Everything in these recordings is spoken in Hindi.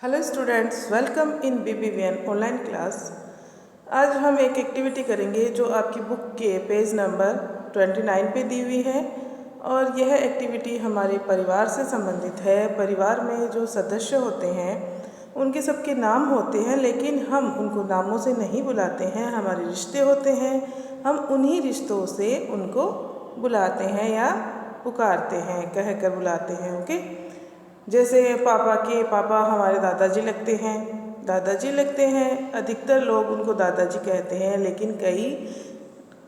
Hello students, welcome in BBVN online class. आज हम एक एक्टिविटी करेंगे जो आपकी बुक के पेज नंबर 29 पे दी हुई है और यह एक्टिविटी हमारे परिवार से संबंधित है। परिवार में जो सदस्य होते हैं उनके सबके नाम होते हैं, लेकिन हम उनको नामों से नहीं बुलाते हैं। हमारे रिश्ते होते हैं, हम उन्हीं रिश्तों से उनको बुलाते हैं या पुकारते हैं, कह कर बुलाते हैं। ओके, जैसे पापा के पापा हमारे दादाजी लगते हैं। अधिकतर लोग उनको दादाजी कहते हैं, लेकिन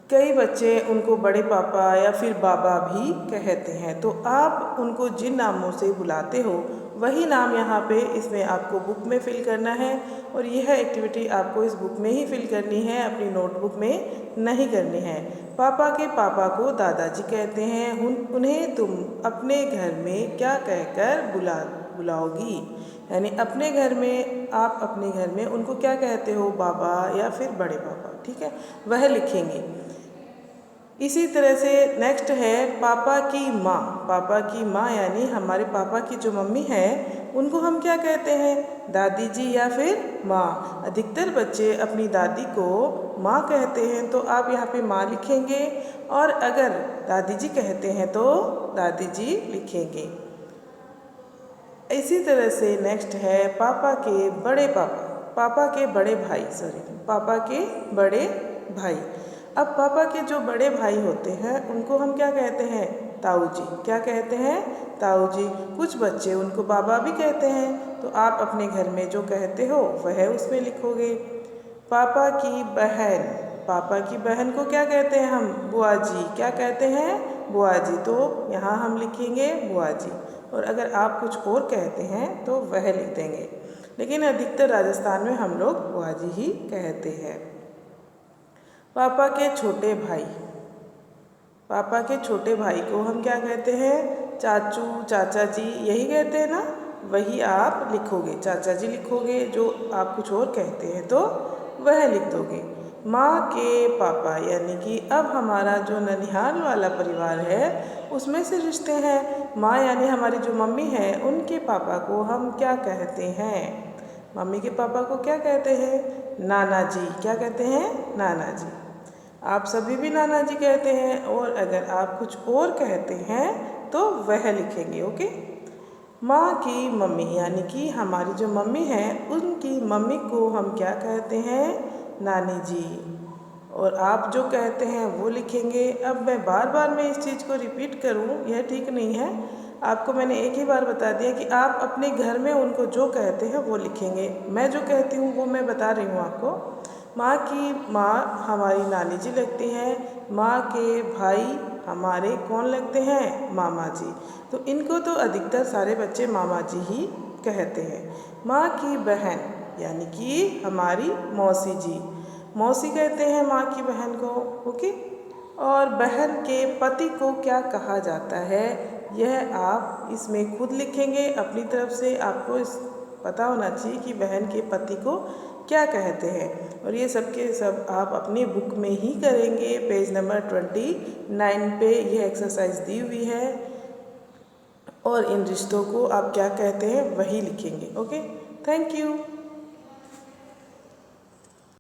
कई बच्चे उनको बड़े पापा या फिर बाबा भी कहते हैं। तो आप उनको जिन नामों से बुलाते हो वही नाम यहाँ पे इसमें आपको बुक में फिल करना है, और यह एक्टिविटी आपको इस बुक में ही फिल करनी है, अपनी नोटबुक में नहीं करनी है। पापा के पापा को दादाजी कहते हैं। उन्हें तुम अपने घर में क्या कहकर बुलाओगी, यानी अपने घर में आप अपने घर में उनको क्या कहते हो, बाबा या फिर बड़े पापा। ठीक है, वह लिखेंगे। इसी तरह से नेक्स्ट है पापा की माँ। पापा की माँ यानी हमारे पापा की जो मम्मी है उनको हम क्या कहते हैं, दादी जी या फिर माँ। अधिकतर बच्चे अपनी दादी को माँ कहते हैं, तो आप यहाँ पे माँ लिखेंगे, और अगर दादी जी कहते हैं तो दादी जी लिखेंगे। इसी तरह से नेक्स्ट है पापा के बड़े भाई। अब पापा के जो बड़े भाई होते हैं उनको हम क्या कहते हैं, ताऊ जी। क्या कहते हैं, ताऊ जी। कुछ बच्चे उनको बाबा भी कहते हैं, तो आप अपने घर में जो कहते हो वह उसमें लिखोगे। पापा की बहन को क्या कहते हैं हम, बुआ जी। क्या कहते हैं, बुआ जी। तो यहाँ हम लिखेंगे बुआ जी, और अगर आप कुछ और कहते हैं तो वह लिख देंगे, लेकिन अधिकतर राजस्थान में हम लोग बुआ जी ही कहते हैं। पापा के छोटे भाई को हम क्या कहते हैं, चाचू, चाचा जी, यही कहते हैं ना, वही आप लिखोगे, चाचा जी लिखोगे। जो आप कुछ और कहते हैं तो वह लिख दोगे। माँ के पापा यानी कि अब हमारा जो ननिहाल वाला परिवार है उसमें से रिश्ते हैं। माँ यानी हमारी जो मम्मी है उनके पापा को हम क्या कहते हैं, मम्मी के पापा को क्या कहते हैं, नाना जी। क्या कहते हैं, नाना जी। आप सभी भी नाना जी कहते हैं, और अगर आप कुछ और कहते हैं तो वह लिखेंगे। ओके। माँ की मम्मी यानी कि हमारी जो मम्मी है उनकी मम्मी को हम क्या कहते हैं, नानी जी, और आप जो कहते हैं वो लिखेंगे। अब मैं बार इस चीज़ को रिपीट करूँ यह ठीक नहीं है। आपको मैंने एक ही बार बता दिया कि आप अपने घर में उनको जो कहते हैं वो लिखेंगे। मैं जो कहती हूँ वो मैं बता रही हूँ आपको। माँ की माँ हमारी नानी जी लगती हैं। माँ के भाई हमारे कौन लगते हैं, मामा जी। तो इनको तो अधिकतर सारे बच्चे मामा जी ही कहते हैं। माँ की बहन यानी कि हमारी मौसी जी, मौसी कहते हैं माँ की बहन को। ओके। और बहन के पति को क्या कहा जाता है, यह आप इसमें खुद लिखेंगे अपनी तरफ से। आपको पता होना चाहिए कि बहन के पति को क्या कहते हैं, और ये सब के सब आप अपनी बुक में ही करेंगे। पेज नंबर 29 पे यह एक्सरसाइज दी हुई है, और इन रिश्तों को आप क्या कहते हैं वही लिखेंगे। Okay, thank you.